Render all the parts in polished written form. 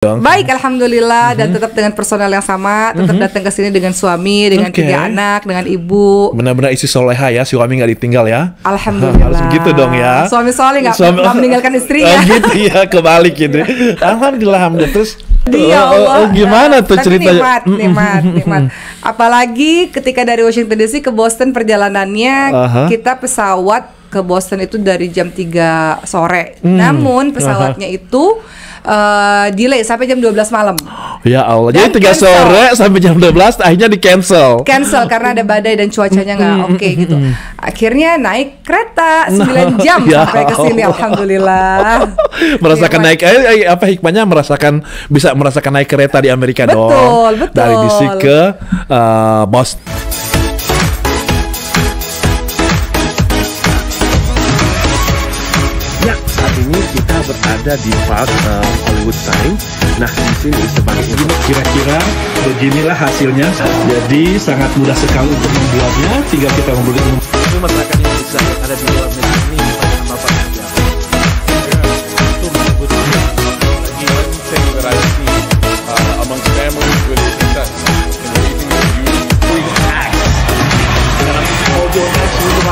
Baik, alhamdulillah, dan tetap dengan personel yang sama, tetap datang ke sini dengan suami, dengan 3 anak, dengan ibu. Benar-benar isi soleha ya, suami nggak ditinggal ya. Alhamdulillah. Harus gitu dong ya. Suami soleh nggak meninggalkan istri ya. Gitu ya, kebalik gitu. Alhamdulillah. Terus Ya Allah, gimana tuh ceritanya? Nikmat. Apalagi ketika dari Washington DC ke Boston perjalanannya, kita pesawat ke Boston itu dari jam 3 sore. Namun pesawatnya itu delay sampai jam 12 malam. Ya Allah. Jadi 3 sore sampai jam 12 akhirnya di cancel karena ada badai dan cuacanya nggak oke gitu. Akhirnya naik kereta 9 jam sampai ke sini. Alhamdulillah. Merasakan naik apa hikmahnya bisa merasakan naik kereta di Amerika dong. Betul. Dari DC ke Boston. Ya, saat ini kita berada di Park Hollywood Sign. Nah, di sini sebagai ini kira-kira beginilah hasilnya. Jadi sangat mudah sekali untuk membuatnya. Tinggal kita membeli ini masyarakat yang bisa ada di luar negeri ini banyak bapak saja. Itu menyebut lagi one thing that I see among families with success in raising their youth. Audionya sudah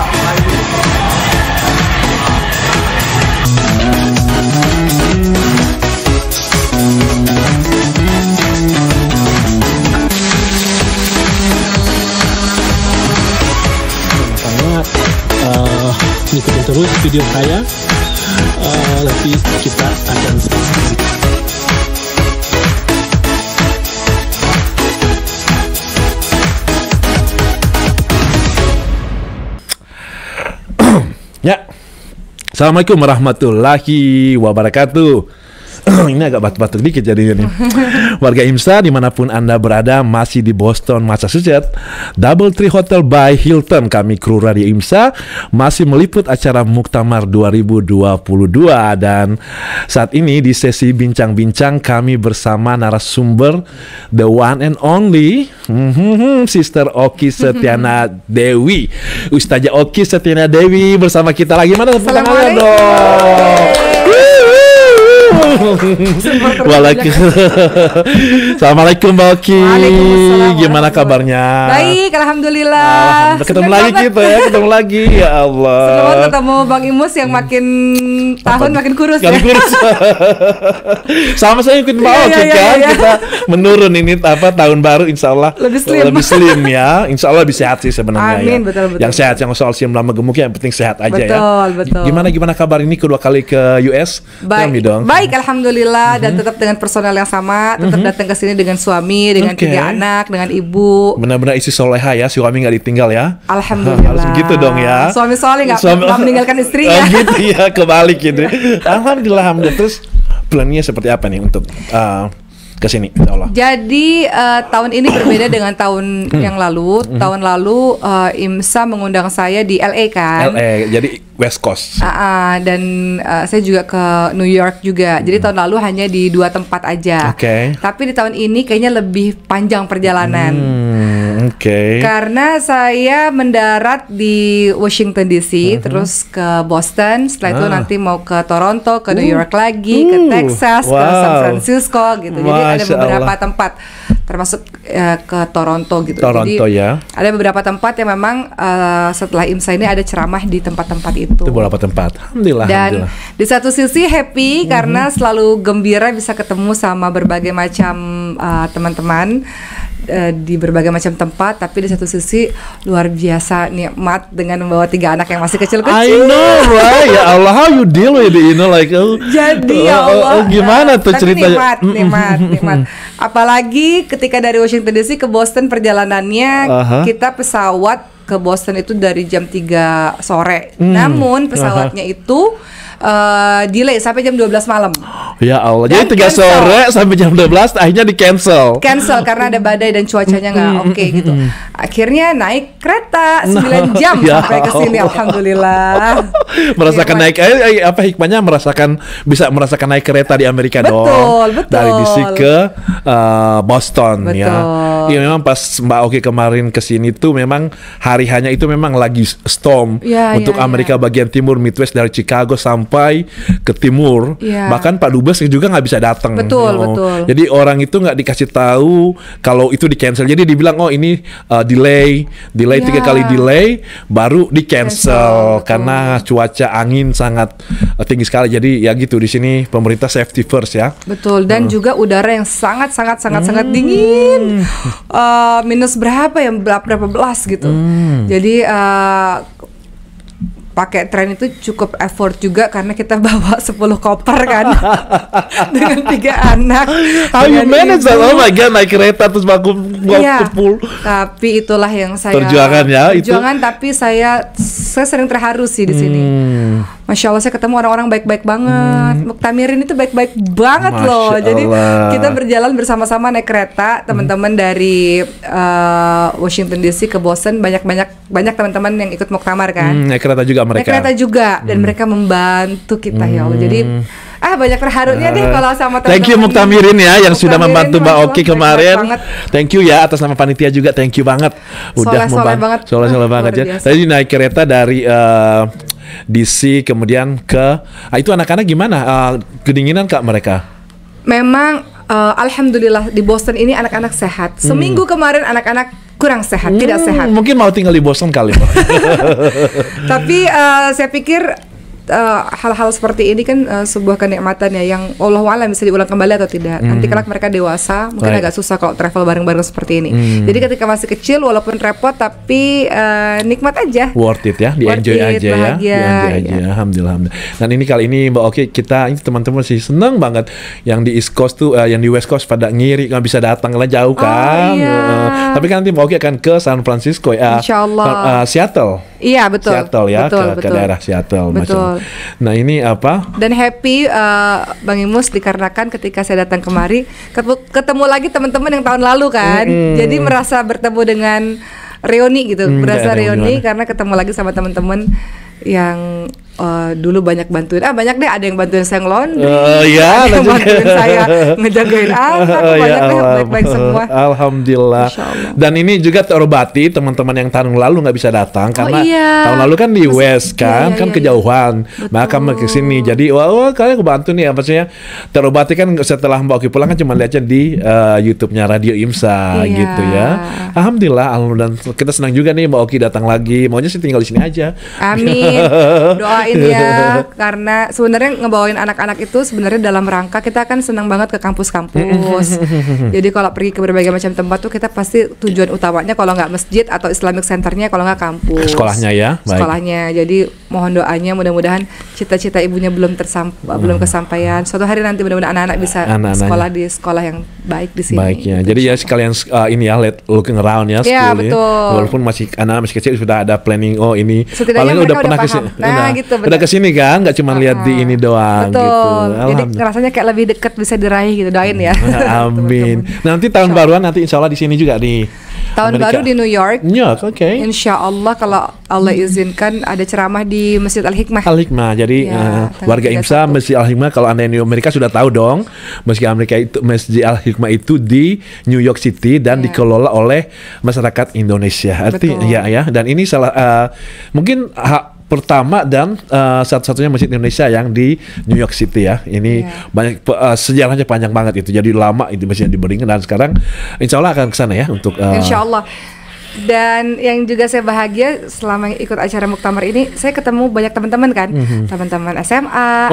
ikutin terus video saya, nanti kita akan ya. Assalamualaikum warahmatullahi wabarakatuh. Ini agak batuk-batuk dikit jadinya nih. Warga IMSA dimanapun Anda berada, masih di Boston, Massachusetts, DoubleTree Hotel by Hilton, kami kru Radio IMSA masih meliput acara Muktamar 2022. Dan saat ini di sesi bincang-bincang kami bersama narasumber the one and only Sister Oki Setiana Dewi, Ustazah Oki Setiana Dewi bersama kita lagi. Mana tepuk tangannya dong? Assalamualaikum Mbak Oki. Gimana kabarnya? Baik, alhamdulillah. Ketemu lagi kita ya, ketemu lagi ya Allah. Senang ketemu Bang Imus yang makin tahun makin kurus. Sama saya ikutin Mbak Oki kan. Kita menurun ini tahun baru insya Allah lebih slim ya. Insya Allah lebih sehat sih sebenarnya. Amin, betul. Yang sehat, yang soal slim lama gemuk yang penting sehat aja ya. Betul. Gimana kabar ini kedua kali ke US? Baik, baik, alhamdulillah, dan tetap dengan personel yang sama, tetap datang ke sini dengan suami, dengan 3 anak, dengan ibu. Benar-benar isi soleha ya, suami nggak ditinggal ya. Alhamdulillah. Harus gitu dong ya. Suami soleh nggak meninggalkan istri ya. Gitu ya, kebalik gitu. Alhamdulillah. Terus plannya seperti apa nih untuk kesini, insya Allah. Jadi tahun ini berbeda dengan tahun yang lalu. Tahun lalu IMSA mengundang saya di LA kan. LA, jadi West Coast. Dan saya juga ke New York juga. Jadi tahun lalu hanya di 2 tempat aja. Tapi di tahun ini kayaknya lebih panjang perjalanan. Karena saya mendarat di Washington DC, terus ke Boston, setelah itu nanti mau ke Toronto, ke New York lagi, ke Texas, ke San Francisco gitu. Jadi ada beberapa tempat, termasuk ke Toronto gitu. Jadi ada beberapa tempat yang memang setelah IMSA ini ada ceramah di tempat-tempat itu. Itu beberapa tempat. Alhamdulillah. Dan di satu sisi happy karena selalu gembira bisa ketemu sama berbagai macam teman-teman di berbagai macam tempat, tapi di satu sisi luar biasa nikmat dengan membawa 3 anak yang masih kecil-kecil. I know, right? Ya Allah, how you deal with it, Jadi ya Allah, gimana tuh ceritanya? Nikmat. Apalagi ketika dari Washington DC ke Boston perjalanannya, kita pesawat ke Boston itu dari jam 3 sore. Namun pesawatnya itu delay sampai jam 12 malam. Ya Allah. Jadi 3 sore sampai jam 12 akhirnya di cancel karena ada badai dan cuacanya nggak oke gitu. Akhirnya naik kereta 9 jam sampai ke sini. Alhamdulillah. Merasakan naik apa hikmahnya bisa merasakan naik kereta di Amerika dong. Betul. Dari DC ke Boston ya. Iya memang pas Mbak Oki kemarin kesini tuh memang hari hanya itu memang lagi storm untuk Amerika bagian timur, Midwest dari Chicago sampai ke timur. Bahkan Pak Dubes juga nggak bisa datang. Betul. Jadi orang itu nggak dikasih tahu kalau itu di cancel. Jadi dibilang oh ini delay 3 kali delay baru di cancel karena cuaca angin sangat tinggi sekali. Jadi ya gitu di sini pemerintah safety first ya. Betul, dan juga udara yang sangat dingin. Minus berapa ya, berapa belas gitu. Jadi pakai tren itu cukup effort juga karena kita bawa 10 koper kan dengan 3 anak. How you manage that? Oh my god, naik kereta terus baku kumpul. Tapi itulah yang saya perjuangan itu. Tapi saya sering terharu sih di sini. Masya Allah, saya ketemu orang-orang baik-baik banget. Muktamirin itu baik-baik banget loh. Jadi kita berjalan bersama-sama naik kereta, teman-teman dari Washington DC ke Boston, banyak teman-teman yang ikut muktamar kan. Naik kereta juga mereka. Naik kereta juga dan mereka membantu kita ya Allah. Jadi banyak terharunya deh kalau sama teman-teman. Thank you Muktamirin ya yang sudah membantu Mbak Oki kemarin. Thank you ya atas nama panitia juga. Thank you banget. Udah membantu. Soleh banget ya. Tadi naik kereta dari DC kemudian ke itu anak-anak gimana? Kedinginan Kak mereka? Memang alhamdulillah di Boston ini anak-anak sehat. Seminggu kemarin anak-anak kurang sehat, tidak sehat. Mungkin mau tinggal di Boston kali. Tapi saya pikir hal-hal seperti ini kan sebuah kenikmatan ya yang Allah wa'ala bisa diulang kembali atau tidak. Nanti kelak mereka dewasa mungkin agak susah kalau travel bareng-bareng seperti ini. Jadi ketika masih kecil walaupun repot tapi nikmat aja. Worth it ya, di-enjoy aja bahagia, ya. Alhamdulillah. Dan ini kali ini Mbak Oki kita ini teman-teman sih seneng banget yang di East Coast tuh yang di West Coast pada ngiri nggak bisa datang lah jauh kan. Tapi kan nanti Mbak Oki akan ke San Francisco ya. Insyaallah. Seattle. Iya betul. Seattle ya, ke daerah Seattle. Betul. Nah ini apa? Dan happy Bang Imus dikarenakan ketika saya datang kemari ketemu lagi teman-teman yang tahun lalu kan. Jadi merasa bertemu dengan reuni gitu, berasa reuni karena ketemu lagi sama teman-teman yang dulu banyak bantuin. Banyak deh, ada yang bantuin saya ngelondri, ada yang bantuin saya ngejagain anak, banyak deh, baik-baik semua. Alhamdulillah. Dan ini juga terobati teman-teman yang tahun lalu nggak bisa datang karena tahun lalu kan di West kan kejauhan, maka ke sini. Jadi wah kalian kebantu nih apa sih ya? Terobati kan setelah Mbak Oki pulang kan cuma lihatnya di YouTube-nya Radio IMSA gitu ya. Alhamdulillah, dan kita senang juga nih Mbak Oki datang lagi. Maunya sih tinggal di sini aja. Amin. Doain ya, karena sebenarnya ngebawain anak-anak itu sebenarnya dalam rangka kita kan senang banget ke kampus-kampus. Jadi kalau pergi ke berbagai macam tempat tuh kita pasti tujuan utamanya kalau nggak masjid atau Islamic Centernya, kalau nggak kampus. Sekolahnya ya. Sekolahnya. Jadi mohon doanya mudah-mudahan cita-cita ibunya belum kesampaian. Suatu hari nanti mudah-mudahan anak-anak bisa sekolah di sekolah yang baik di sini. Baiknya. Jadi ya sekalian ini ya looking around ya. Ya betul. Walaupun anak masih kecil sudah ada planning. Oh ini setidaknya paling udah pernah kesini. Nah gitu. Udah kesini kan, nggak cuma lihat di ini doang. Betul. Gitu. Jadi rasanya kayak lebih dekat bisa diraih gitu, doain ya. Amin. Nanti tahun baruan nanti insya Allah di sini juga di tahun Amerika. Baru di New York. Oke. Insya Allah kalau Allah izinkan ada ceramah di Masjid Al-Hikmah. Jadi warga IMSA Masjid Al-Hikmah kalau anda di Amerika sudah tahu dong, Masjid Al-Hikmah itu di New York City dan dikelola oleh masyarakat Indonesia. Artinya ya. Dan ini salah mungkin pertama dan satu-satunya masjid Indonesia yang di New York City ya. Ini banyak sejarahnya panjang banget itu. Jadi lama itu masjid di Beringin dan sekarang insya Allah akan ke sana ya untuk insya Allah. Dan yang juga saya bahagia selama ikut acara Muktamar ini, saya ketemu banyak teman-teman kan, teman-teman SMA.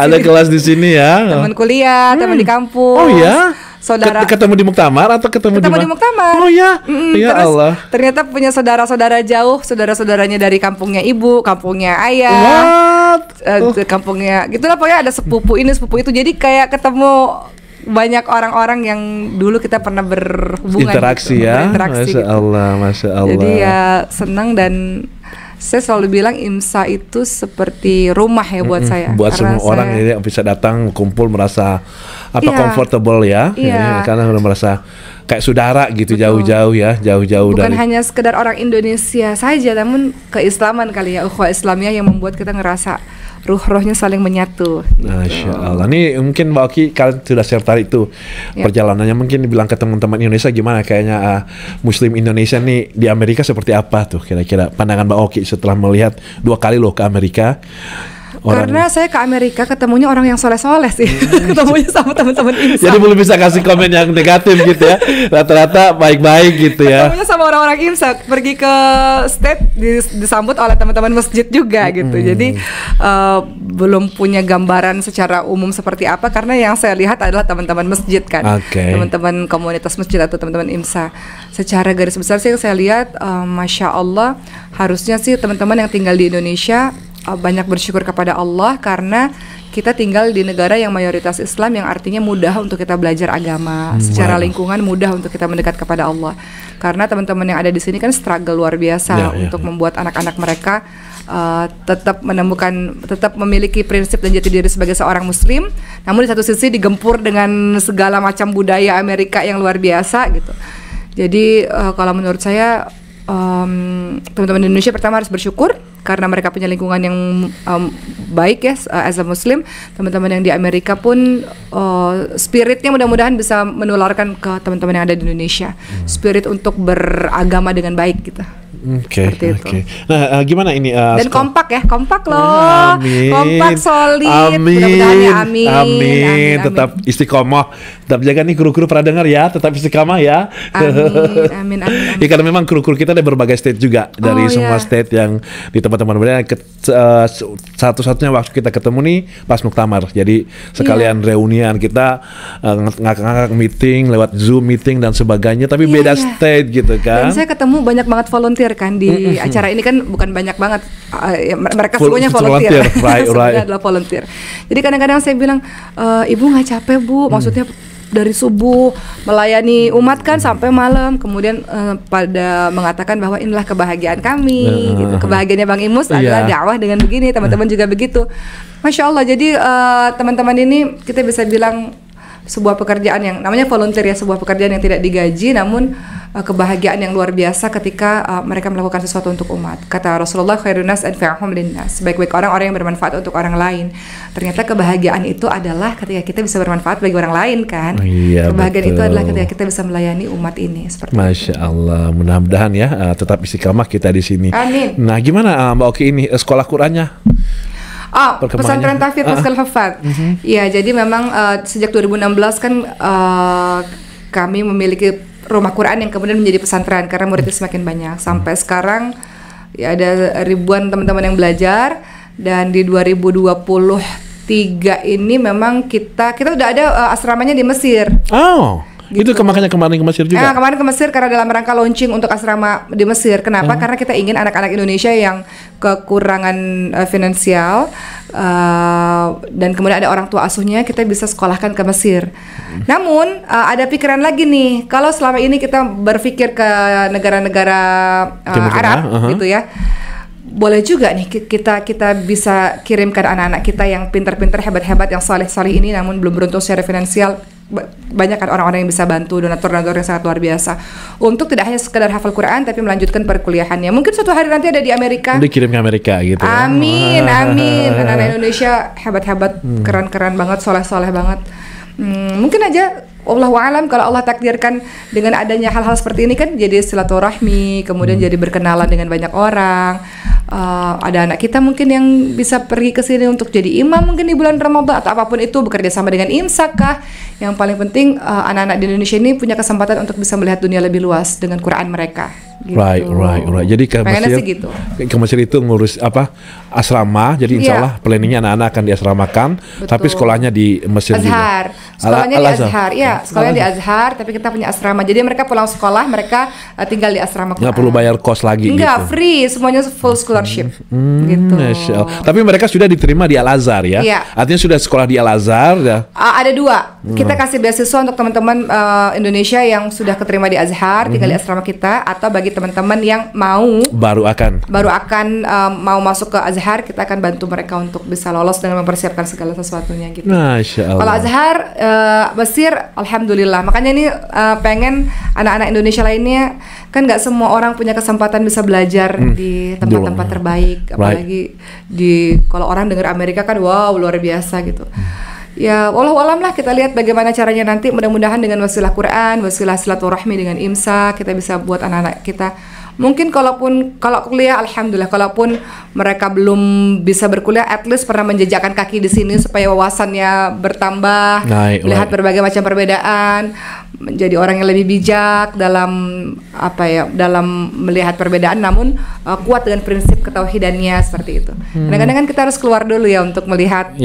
Ada kelas di sini ya. Teman kuliah, teman di kampus. Oh ya. Saudara ketemu di Muktamar atau ketemu di Muktamar. Oh ya. Ya terus, Allah. Ternyata punya saudara-saudara jauh, saudara-saudaranya dari kampungnya ibu, kampungnya ayah. Kampungnya gitulah, pokoknya ada sepupu ini, sepupu itu. Jadi kayak ketemu banyak orang-orang yang dulu kita pernah berhubungan interaksi gitu, Masya Allah, Masya Allah. Jadi ya senang, dan saya selalu bilang IMSA itu seperti rumah ya buat saya. Buat semua orang yang bisa datang kumpul merasa comfortable ya. Karena udah merasa kayak saudara gitu. Betul. jauh-jauh bukan hanya sekedar orang Indonesia saja, namun keislaman kali ya, ukhuwah Islamiyah yang membuat kita ngerasa ruh-ruhnya saling menyatu. Masya Allah. Ini mungkin Mbak Oki kalian sudah share tadi itu perjalanannya, mungkin dibilang ke teman-teman Indonesia gimana kayaknya Muslim Indonesia nih di Amerika seperti apa tuh kira-kira pandangan Mbak Oki setelah melihat 2 kali loh ke Amerika. Karena saya ke Amerika ketemunya orang yang soleh-soleh sih. Ketemunya sama teman-teman IMSA. Jadi belum bisa kasih komen yang negatif gitu ya. Rata-rata baik-baik gitu ya. Ketemunya sama orang-orang IMSA. Pergi ke state disambut oleh teman-teman masjid juga gitu. Jadi belum punya gambaran secara umum seperti apa, karena yang saya lihat adalah teman-teman masjid kan. Teman-teman komunitas masjid atau teman-teman IMSA. Secara garis besar sih yang saya lihat, Masya Allah, harusnya sih teman-teman yang tinggal di Indonesia banyak bersyukur kepada Allah karena kita tinggal di negara yang mayoritas Islam, yang artinya mudah untuk kita belajar agama. Secara lingkungan mudah untuk kita mendekat kepada Allah. Karena teman-teman yang ada di sini kan struggle luar biasa untuk membuat anak-anak mereka tetap memiliki prinsip dan jati diri sebagai seorang muslim. Namun di satu sisi digempur dengan segala macam budaya Amerika yang luar biasa gitu. Jadi kalau menurut saya teman-teman Indonesia pertama harus bersyukur karena mereka punya lingkungan yang baik ya, as a Muslim. Teman-teman yang di Amerika pun spiritnya mudah-mudahan bisa menularkan ke teman-teman yang ada di Indonesia, spirit untuk beragama dengan baik gitu. Oke. Nah, gimana ini? Dan kompak loh. Amin. Kompak, solid. Mudah-mudahan ya, amin. Tetap istiqomah. Tetap jaga nih kru-kru pernah dengar ya. Tetap istiqomah ya. Amin. Ya, karena memang kru-kru kita ada berbagai state juga dari semua state yang di tempat-tempat berbeda. Satu-satunya waktu kita ketemu nih pas muktamar. Jadi sekalian reunian kita ngakak-ngakak meeting lewat Zoom meeting dan sebagainya. Tapi beda state gitu kan. Dan saya ketemu banyak banget volunteer kan di acara ini kan, bukan banyak banget, mereka semuanya volunteer. Semuanya adalah volunteer. Jadi kadang-kadang saya bilang, ibu nggak capek bu? Maksudnya dari subuh melayani umat kan sampai malam, kemudian pada mengatakan bahwa inilah kebahagiaan kami. Gitu. Kebahagiaannya Bang Imus adalah dakwah dengan begini, teman-teman juga begitu. Masya Allah. Jadi teman-teman ini kita bisa bilang sebuah pekerjaan yang namanya volunteer ya, sebuah pekerjaan yang tidak digaji, namun kebahagiaan yang luar biasa ketika mereka melakukan sesuatu untuk umat. Kata Rasulullah, khairun nas anfa'uhum linnas, sebaik-baik orang yang bermanfaat untuk orang lain. Ternyata kebahagiaan itu adalah ketika kita bisa bermanfaat bagi orang lain kan. Kebahagiaan itu adalah ketika kita bisa melayani umat ini seperti Masya Allah, mudah-mudahan ya tetap istiqamah kita di sini. Amin. Nah, gimana Mbak Oki ini sekolah Qur'annya? Pesantren Tahfidz Maskal Hufadz. Ya, jadi memang sejak 2016 kan kami memiliki rumah Quran yang kemudian menjadi pesantren karena muridnya semakin banyak. Sampai sekarang ya ada ribuan teman-teman yang belajar, dan di 2023 ini memang kita udah ada asramanya di Mesir. Gitu. Itu makanya kemarin ke Mesir juga? Kemarin ke Mesir karena dalam rangka launching untuk asrama di Mesir. Kenapa? Karena kita ingin anak-anak Indonesia yang kekurangan finansial dan kemudian ada orang tua asuhnya, kita bisa sekolahkan ke Mesir. Namun ada pikiran lagi nih, kalau selama ini kita berpikir ke negara-negara Arab gitu ya, boleh juga nih kita bisa kirimkan anak-anak kita yang pintar-pintar, hebat-hebat, yang saleh-saleh ini namun belum beruntung secara finansial. Banyak kan orang-orang yang bisa bantu, donatur-donatur yang sangat luar biasa, untuk tidak hanya sekedar hafal Quran tapi melanjutkan perkuliahannya. Mungkin suatu hari nanti ada di Amerika. Dikirim ke Amerika gitu. Amin. Anak-anak Indonesia hebat-hebat, keren-keren banget, soleh-soleh banget. Mungkin aja Allahu a'lam, kalau Allah takdirkan dengan adanya hal-hal seperti ini kan jadi silaturahmi, kemudian jadi berkenalan dengan banyak orang. Ada anak kita mungkin yang bisa pergi ke sini untuk jadi imam mungkin di bulan Ramadan atau apapun itu, bekerja sama dengan IMSA kah. Yang paling penting anak-anak di Indonesia ini punya kesempatan untuk bisa melihat dunia lebih luas dengan Quran mereka. Gitu. Right. Jadi ke Mesir, gitu. Ke Mesir itu ngurus asrama. Jadi insya Allah planningnya anak-anak akan diasramakan. Betul. Tapi sekolahnya di Mesir Azhar. juga. Sekolahnya di Azhar. Ya, sekolahnya di Azhar. Tapi kita punya asrama. Jadi mereka pulang sekolah, mereka tinggal di asrama. Nggak perlu bayar kos lagi. Enggak, gitu. Free, semuanya full scholarship. Gitu. Masya Allah. Tapi mereka sudah diterima di Al Azhar ya. Iya. Artinya sudah sekolah di Al Azhar ya. Ada dua. Kita kasih beasiswa untuk teman-teman Indonesia yang sudah keterima di Azhar, tinggal di asrama kita, atau bagi bagi teman-teman yang baru akan mau masuk ke Azhar, kita akan bantu mereka untuk bisa lolos dan mempersiapkan segala sesuatunya gitu. Masya Allah. Kalau Azhar, Mesir, alhamdulillah. Makanya ini pengen anak-anak Indonesia lainnya, kan nggak semua orang punya kesempatan bisa belajar di tempat-tempat terbaik, apalagi kalau orang dengar Amerika kan wow luar biasa gitu. Ya wallahu alam lah, kita lihat bagaimana caranya nanti. Mudah-mudahan dengan wasilah Quran, wasilah silaturahmi dengan IMSA, kita bisa buat anak-anak kita mungkin kalau kuliah alhamdulillah, kalaupun mereka belum bisa berkuliah, at least pernah menjejakkan kaki di sini supaya wawasannya bertambah, melihat berbagai macam perbedaan, menjadi orang yang lebih bijak dalam dalam melihat perbedaan, namun kuat dengan prinsip ketauhidannya seperti itu. Kadang-kadang kan kita harus keluar dulu ya untuk melihat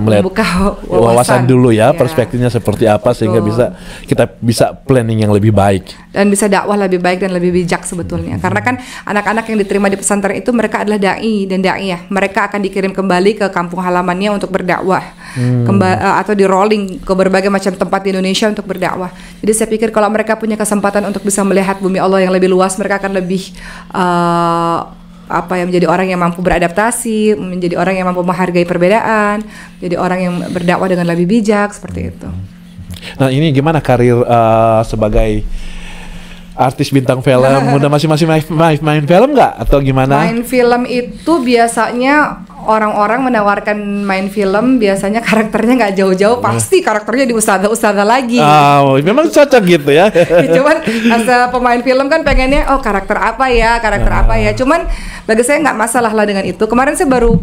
membuka wawasan dulu ya, perspektifnya seperti apa. Betul. Sehingga kita bisa planning yang lebih baik dan bisa dakwah lebih baik dan lebih bijak sebetulnya. Karena kan anak-anak yang diterima di pesantren itu mereka adalah dai dan daiyah. Mereka akan dikirim kembali ke kampung halamannya untuk berdakwah, atau di rolling ke berbagai macam tempat di Indonesia untuk berdakwah. Jadi saya pikir kalau mereka punya kesempatan untuk bisa melihat bumi Allah yang lebih luas, mereka akan lebih menjadi orang yang mampu beradaptasi, menjadi orang yang mampu menghargai perbedaan, jadi orang yang berdakwah dengan lebih bijak seperti itu. Nah, ini gimana karir sebagai artis bintang film? Udah masih main film nggak atau gimana? Main film itu biasanya orang-orang menawarkan main film, biasanya karakternya nggak jauh-jauh, pasti karakternya di ustadzah lagi. Memang cocok gitu ya. Cuman as pemain film kan pengennya karakter apa ya. Cuman bagi saya nggak masalah lah dengan itu. Kemarin saya baru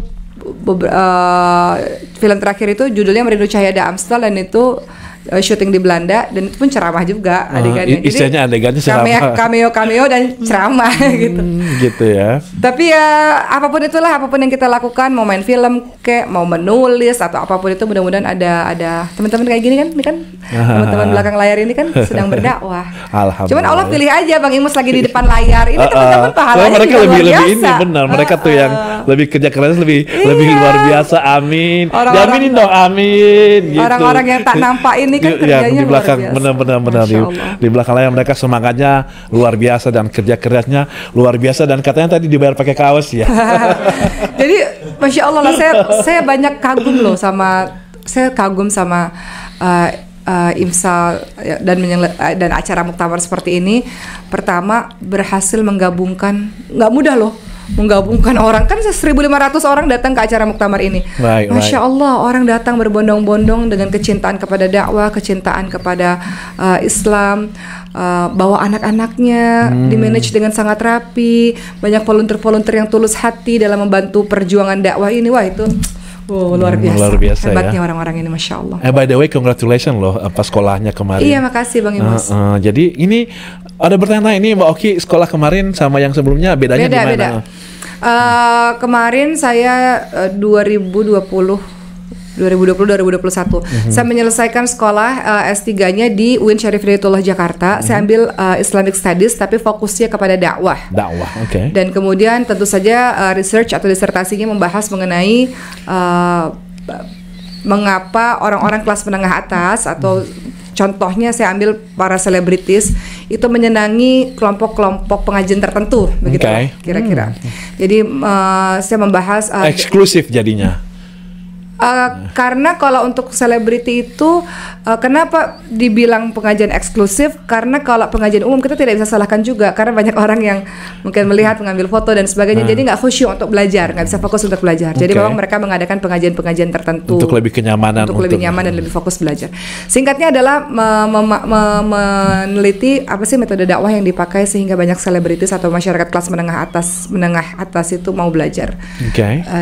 film terakhir itu judulnya Merindu Cahaya Da Amstel, dan itu syuting di Belanda, dan itu pun ceramah juga adegannya. Istilahnya adegannya ceramah. Cameo dan ceramah gitu. Gitu ya. Tapi ya apapun yang kita lakukan, mau main film kayak mau menulis atau apapun itu, mudah-mudahan ada teman-teman kayak gini kan, ini kan teman-teman belakang layar ini kan sedang berdakwah. Alhamdulillah. Cuman Allah pilih aja Bang Imus lagi di depan layar. Ini teman-teman pahalanya mereka juga lebih luar biasa. ini benar. Mereka tuh yang lebih kerja keras lebih luar biasa. Amin. Diaminin dong, amin. Gitu. Orang-orang yang tak nampak ini kan kerjanya di belakang, luar biasa. Benar di belakang layar mereka semangatnya luar biasa dan kerja kerasnya luar biasa, dan katanya tadi dibayar pakai kaos ya. Jadi masya Allah lah, saya banyak kagum loh sama IMSA dan acara muktamar seperti ini. Pertama, berhasil menggabungkan, nggak mudah loh menggabungkan orang, kan 1.500 orang datang ke acara muktamar ini. Masya Allah, orang datang berbondong-bondong dengan kecintaan kepada dakwah, kecintaan kepada Islam, bawa anak-anaknya, dimanage dengan sangat rapi, banyak volunteer yang tulus hati dalam membantu perjuangan dakwah ini. Wah itu luar biasa hebatnya ya orang-orang ini, masya Allah. By the way, congratulations loh pas sekolahnya kemarin. Iya, makasih Bang Imus. Jadi ini ada bertanya, ini Mbak Oki sekolah kemarin sama yang sebelumnya bedanya gimana? Beda. Kemarin saya 2020-2021 saya menyelesaikan sekolah S3-nya di UIN Syarif Hidayatullah Jakarta. Saya ambil Islamic Studies, tapi fokusnya kepada dakwah. Oke. Dan kemudian tentu saja research atau disertasinya membahas mengenai mengapa orang-orang kelas menengah atas, atau contohnya saya ambil para selebritis itu menyenangi kelompok-kelompok pengajian tertentu, begitu kira-kira. Jadi saya membahas eksklusif jadinya. Karena kalau untuk selebriti itu kenapa dibilang pengajian eksklusif? Karena kalau pengajian umum kita tidak bisa salahkan juga, karena banyak orang yang mungkin melihat, mengambil foto dan sebagainya, jadi nggak khusyuk untuk belajar, nggak bisa fokus untuk belajar. Jadi memang mereka mengadakan pengajian-pengajian tertentu untuk lebih kenyamanan, untuk lebih nyaman dan lebih fokus belajar. Singkatnya adalah meneliti apa sih metode dakwah yang dipakai sehingga banyak selebritis atau masyarakat kelas menengah atas itu mau belajar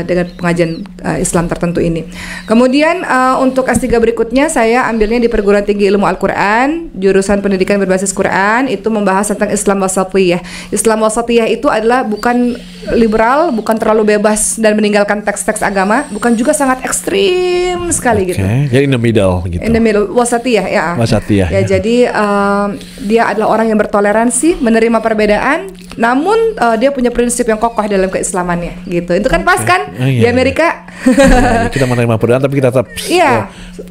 dengan pengajian Islam tertentu ini. Kemudian untuk S3 berikutnya saya ambilnya di Perguruan Tinggi Ilmu Al-Quran, jurusan pendidikan berbasis Quran, itu membahas tentang Islam wasatiyah. Islam wasatiyah itu adalah bukan liberal, bukan terlalu bebas dan meninggalkan teks-teks agama, bukan juga sangat ekstrim sekali gitu. Jadi in the middle gitu. In the middle, wasatiyah ya. Wasatiyah. Ya, jadi dia adalah orang yang bertoleransi, menerima perbedaan, Namun dia punya prinsip yang kokoh dalam keislamannya gitu. Itu kan pas kan di Amerika. Kita menerima perbedaan tapi kita tetap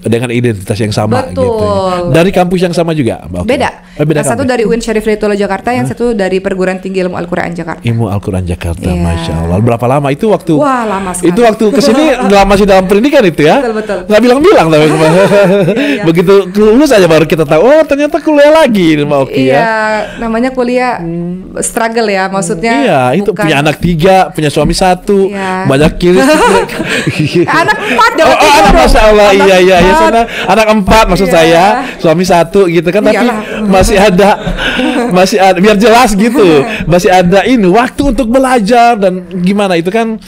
dengan identitas yang sama. Betul. Gitu. Dari kampus yang sama juga? Beda. Yang satu dari UIN Syarif Hidayatullah Jakarta, yang satu dari Perguruan Tinggi Ilmu Al-Quran Jakarta. Ilmu Al-Quran Jakarta, Masya Allah. Berapa lama itu waktu? Wah, lama sekali. Itu waktu kesini masih dalam pendidikan itu ya? Betul. Nggak bilang-bilang tapi begitu lulus aja baru kita tahu, oh ternyata kuliah lagi Mbak Oki ya. Iya, namanya kuliah struggle ya, maksudnya. Iya, itu punya anak 3, punya suami 1, banyak kiri. Anak 4 dong. Oh, anak Masya Allah, iya. Anak 4 maksud saya, suami 1 gitu kan, tapi masih ada biar jelas gitu, masih ada ini waktu untuk belajar dan gimana itu kan,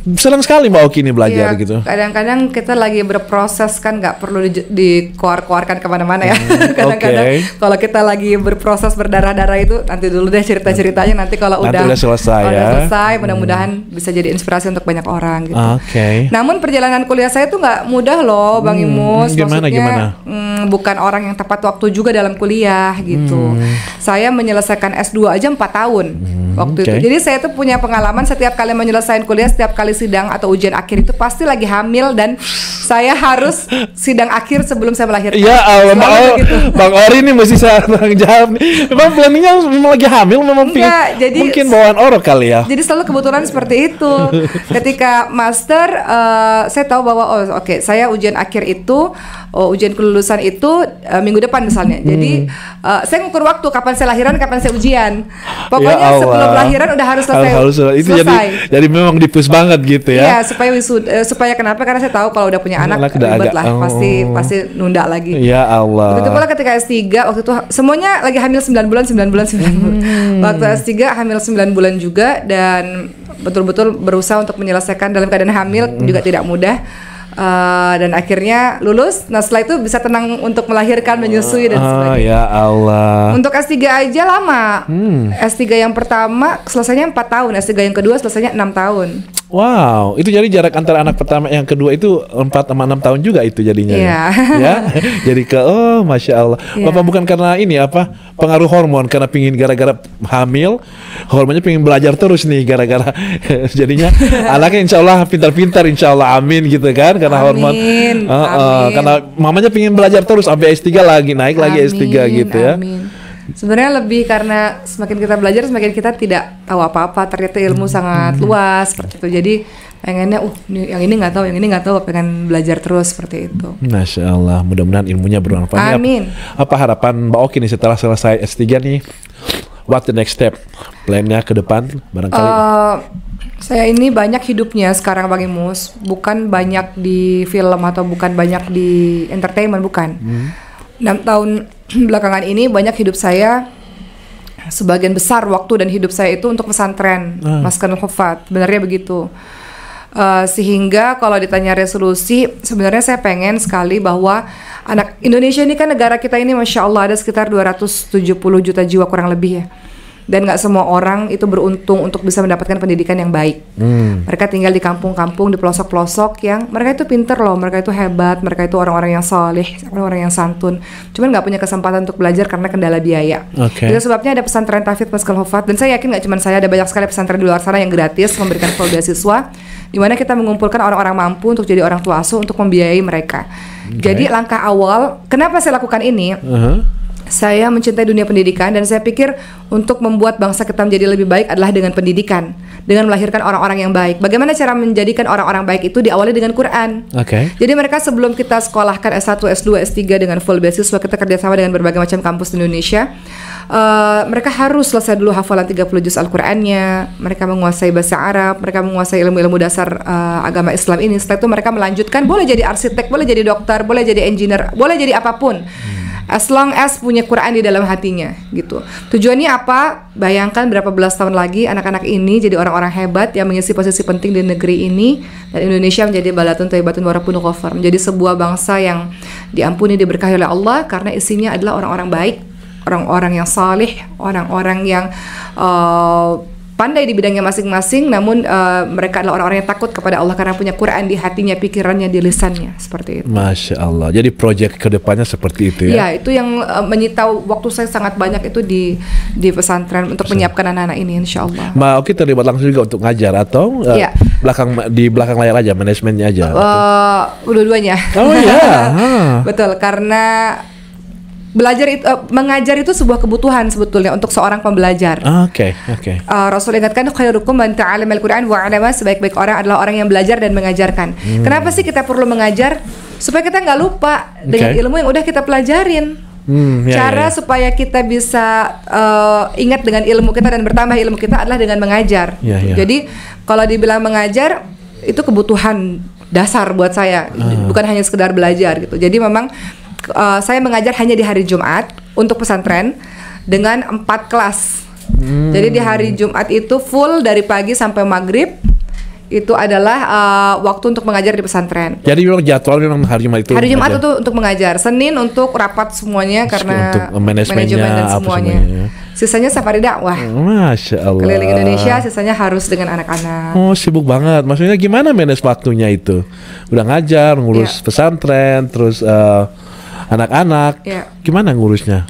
senang sekali Mbak Oki ini belajar gitu. Kadang-kadang kita lagi berproses kan, nggak perlu dikeluarkan kemana-mana ya. Kadang-kadang kalau kita lagi berproses berdarah-darah itu nanti dulu deh cerita-ceritanya, nanti kalau udah selesai, mudah-mudahan bisa jadi inspirasi untuk banyak orang gitu. Namun perjalanan kuliah saya tuh nggak mudah loh Bang Imus. Maksudnya bukan orang yang tepat waktu juga dalam kuliah gitu. Saya menyelesaikan S2 aja 4 tahun waktu itu. Jadi saya tuh punya pengalaman setiap kali menyelesaikan kuliah, setiap kali sidang atau ujian akhir itu pasti lagi hamil dan saya harus sidang akhir sebelum saya melahirkan. Ya Allah, Bang Ori ini mesti saya tanggung jawab nih. Memang planningnya memang lagi hamil, memang jadi, mungkin bawaan orang kali ya. Jadi selalu kebetulan seperti itu. Ketika master, saya tahu bahwa saya ujian akhir itu, ujian kelulusan itu minggu depan misalnya. Jadi saya ngukur waktu kapan saya lahiran, kapan saya ujian. Pokoknya sebelum lahiran udah harus selesai. Itu jadi memang dipus banget gitu ya. Iya, supaya kenapa? Karena saya tahu kalau udah punya anak ribet lah, pasti nunda lagi. Ya Allah. Begitu pula ketika S3 waktu itu semuanya lagi hamil 9 bulan. Waktu S3 hamil 9 bulan juga, dan betul-betul berusaha untuk menyelesaikan dalam keadaan hamil juga tidak mudah. Dan akhirnya lulus. Nah setelah itu bisa tenang untuk melahirkan, menyusui dan sebagainya. Ya Allah. Untuk S3 aja lama. S3 yang pertama selesainya 4 tahun, S3 yang kedua selesainya 6 tahun. Wow, itu jadi jarak antara anak pertama yang kedua itu 4 sama 6 tahun juga itu jadinya. Ya. Jadi Masya Allah. Bapak bukan karena ini pengaruh hormon, karena pingin gara-gara hamil, hormonnya pingin belajar terus nih gara-gara jadinya anaknya insya Allah pintar-pintar, insya Allah, amin gitu kan, karena hormon. Karena mamanya pingin belajar terus sampai S3 lagi, naik lagi S3 gitu ya. Sebenarnya lebih karena semakin kita belajar semakin kita tidak tahu apa-apa, ternyata ilmu sangat luas seperti itu. Jadi pengennya yang ini nggak tahu, pengen belajar terus seperti itu. Masya Allah, mudah-mudahan ilmunya bermanfaat. Amin. Apa harapan Mbak Oki nih setelah selesai S3 nih? What the next step? Plannya ke depan barangkali? Saya ini banyak hidupnya sekarang Bang Imus, bukan banyak di film atau bukan banyak di entertainment, bukan. 6 tahun belakangan ini banyak hidup saya, sebagian besar waktu dan hidup saya itu untuk pesantren Maskanul Hufat, sebenarnya begitu. Sehingga kalau ditanya resolusi, sebenarnya saya pengen sekali bahwa anak Indonesia ini kan, negara kita ini Masya Allah ada sekitar 270 juta jiwa kurang lebih ya. Dan nggak semua orang itu beruntung untuk bisa mendapatkan pendidikan yang baik. Mereka tinggal di kampung-kampung, di pelosok-pelosok yang mereka itu pinter loh, mereka itu hebat, mereka itu orang-orang yang saleh, orang-orang yang santun. Cuman nggak punya kesempatan untuk belajar karena kendala biaya. Itu sebabnya ada pesantren Tahfidz Maskanul Hufat, dan saya yakin nggak cuma saya, ada banyak sekali pesantren di luar sana yang gratis memberikan full beasiswa, di mana kita mengumpulkan orang-orang mampu untuk jadi orang tua asuh untuk membiayai mereka. Jadi langkah awal, kenapa saya lakukan ini? Saya mencintai dunia pendidikan, dan saya pikir untuk membuat bangsa kita menjadi lebih baik adalah dengan pendidikan, dengan melahirkan orang-orang yang baik. Bagaimana cara menjadikan orang-orang baik itu? Diawali dengan Quran. Jadi mereka sebelum kita sekolahkan S1, S2, S3 dengan full beasiswa, kita kerjasama dengan berbagai macam kampus di Indonesia. Mereka harus selesai dulu hafalan 30 juz Al-Qur'annya, mereka menguasai bahasa Arab, mereka menguasai ilmu-ilmu dasar agama Islam ini. Setelah itu mereka melanjutkan, boleh jadi arsitek, boleh jadi dokter, boleh jadi engineer, boleh jadi apapun, as long as punya Quran di dalam hatinya gitu. Tujuannya apa? Bayangkan berapa belas tahun lagi anak-anak ini jadi orang-orang hebat yang mengisi posisi penting di negeri ini, dan Indonesia menjadi balatun thayyibatun warabun ghafar, menjadi sebuah bangsa yang diampuni, diberkahi oleh Allah karena isinya adalah orang-orang baik, orang-orang yang saleh, orang-orang yang pandai di bidangnya masing-masing, namun mereka adalah orang-orang yang takut kepada Allah karena punya Quran di hatinya, pikirannya, di lisannya, seperti itu. Masya Allah. Jadi proyek kedepannya seperti itu ya? Ya, itu yang menyita waktu saya sangat banyak itu di pesantren untuk menyiapkan anak-anak ini, insya Allah. Mbak Oki terlibat langsung juga untuk ngajar atau di belakang layar aja, manajemennya aja? Dua-duanya. Oh iya. Betul, karena mengajar itu sebuah kebutuhan sebetulnya untuk seorang pembelajar. Oke. Rasul ingatkan khairukum man ta'allamal Qur'an wa 'allama, sebaik-baik orang adalah orang yang belajar dan mengajarkan. Kenapa sih kita perlu mengajar? Supaya kita nggak lupa dengan ilmu yang udah kita pelajarin. Cara supaya kita bisa ingat dengan ilmu kita dan bertambah ilmu kita adalah dengan mengajar. Jadi kalau dibilang mengajar itu kebutuhan dasar buat saya, bukan hanya sekedar belajar gitu. Jadi memang saya mengajar hanya di hari Jumat untuk pesantren dengan 4 kelas. Jadi di hari Jumat itu full dari pagi sampai maghrib. Itu adalah waktu untuk mengajar di pesantren. Jadi memang jadwal memang hari Jumat itu. Hari Jumat itu untuk mengajar, Senin untuk rapat semuanya karena untuk manajemen dan semuanya. Sisanya safari dakwah. Masya Allah. Keliling Indonesia, sisanya harus dengan anak-anak. Oh, sibuk banget. Maksudnya gimana manage waktunya itu? Udah ngajar, ngurus pesantren, terus anak-anak, gimana ngurusnya?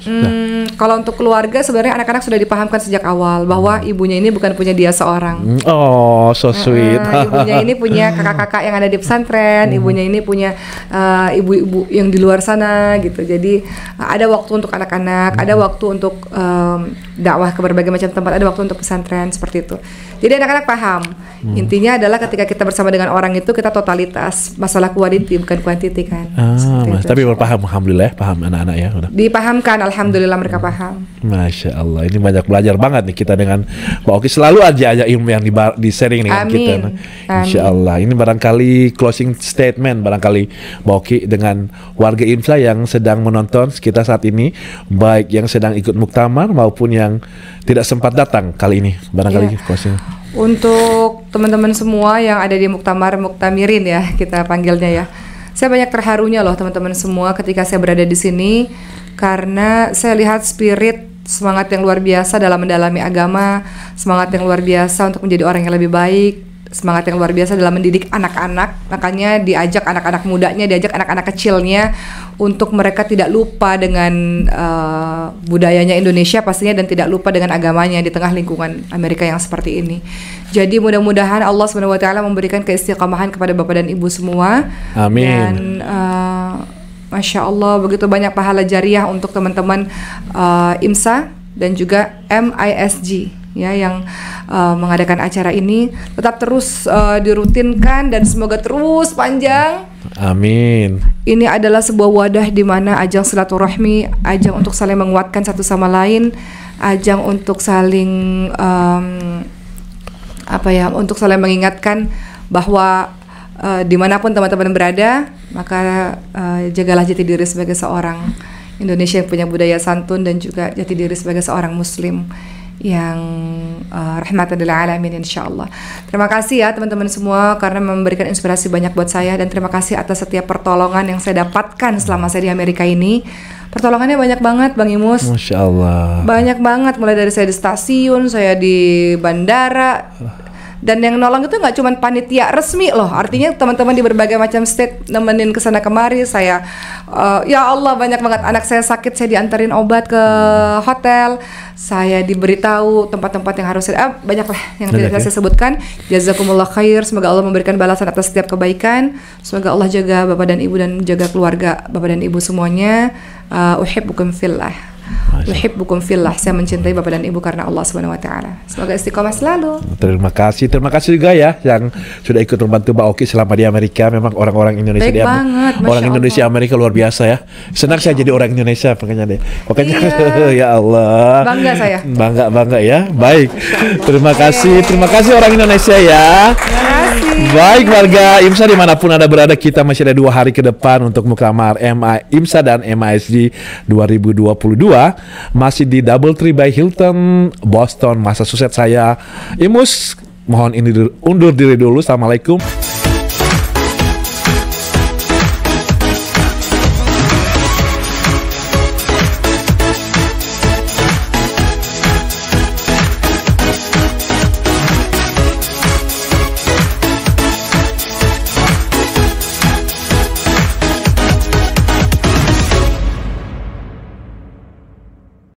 Kalau untuk keluarga sebenarnya anak-anak sudah dipahamkan sejak awal bahwa ibunya ini bukan punya dia seorang. Oh, so sweet. Ibunya ini punya kakak-kakak yang ada di pesantren, ibunya ini punya ibu-ibu yang di luar sana gitu. Jadi ada waktu untuk anak-anak, ada waktu untuk dakwah ke berbagai macam tempat, ada waktu untuk pesantren, seperti itu. Jadi anak-anak paham. Intinya adalah ketika kita bersama dengan orang itu kita totalitas, masalah quality bukan quantity kan. Tapi berpaham, alhamdulillah, paham anak-anak ya. Udah. Dipahamkan, alhamdulillah mereka paham. Masya Allah, ini banyak belajar banget nih kita dengan Mbak Oki. Selalu aja ilmu yang di sharing dengan kita. Insya Allah. Ini barangkali closing statement barangkali Mbak Oki dengan warga IMSA yang sedang menonton kita saat ini, baik yang sedang ikut muktamar maupun yang tidak sempat datang kali ini. Barangkali closing. Untuk teman-teman semua yang ada di muktamar, muktamirin ya kita panggilnya ya. Saya banyak terharunya loh teman-teman semua ketika saya berada di sini, karena saya lihat spirit semangat yang luar biasa dalam mendalami agama, semangat yang luar biasa untuk menjadi orang yang lebih baik, semangat yang luar biasa dalam mendidik anak-anak. Makanya diajak anak-anak mudanya, diajak anak-anak kecilnya untuk mereka tidak lupa dengan budayanya Indonesia pastinya, dan tidak lupa dengan agamanya di tengah lingkungan Amerika yang seperti ini. Jadi mudah-mudahan Allah SWT memberikan keistiqamahan kepada Bapak dan Ibu semua. Amin. Dan Masya Allah begitu banyak pahala jariah untuk teman-teman IMSA dan juga MISG ya yang mengadakan acara ini. Tetap terus dirutinkan dan semoga terus panjang. Amin. Ini adalah sebuah wadah di mana ajang silaturahmi, ajang untuk saling menguatkan satu sama lain, ajang untuk saling untuk saling mengingatkan bahwa dimanapun teman-teman berada, maka jagalah jati diri sebagai seorang Indonesia yang punya budaya santun, dan juga jati diri sebagai seorang Muslim yang rahmatan lil alamin insyaallah. Terima kasih ya teman-teman semua karena memberikan inspirasi banyak buat saya, dan terima kasih atas setiap pertolongan yang saya dapatkan selama saya di Amerika ini. Pertolongannya banyak banget Bang Imus. Masya Allah. Banyak banget, mulai dari saya di stasiun, saya di bandara. Dan yang nolong itu nggak cuma panitia resmi loh, artinya teman-teman di berbagai macam state nemenin kesana kemari. Saya ya Allah, banyak banget. Anak saya sakit, saya diantarin obat ke hotel, saya diberitahu tempat-tempat yang harus banyak lah yang tidak saya sebutkan. Jazakumullah khair, semoga Allah memberikan balasan atas setiap kebaikan. Semoga Allah jaga Bapak dan Ibu dan jaga keluarga Bapak dan Ibu semuanya. Uhibbukum fillah. Uhibbukum fillah. Saya mencintai Bapak dan Ibu karena Allah Subhanahu wa taala. Semoga istiqomah selalu. Terima kasih juga ya yang sudah ikut membantu Mbak Oki selama di Amerika. Memang orang-orang Indonesia orang Indonesia Amerika luar biasa ya. Senang saya jadi orang Indonesia makanya deh. Makanya ya Allah. Bangga saya. Bangga ya. Baik. Terima kasih orang Indonesia ya. Baik warga IMSA dimanapun Anda berada, kita masih ada 2 hari ke depan untuk muktamar IMSA dan MISG 2022, masih di Doubletree by Hilton, Boston, Massachusetts. Saya Imus mohon undur diri dulu. Assalamualaikum.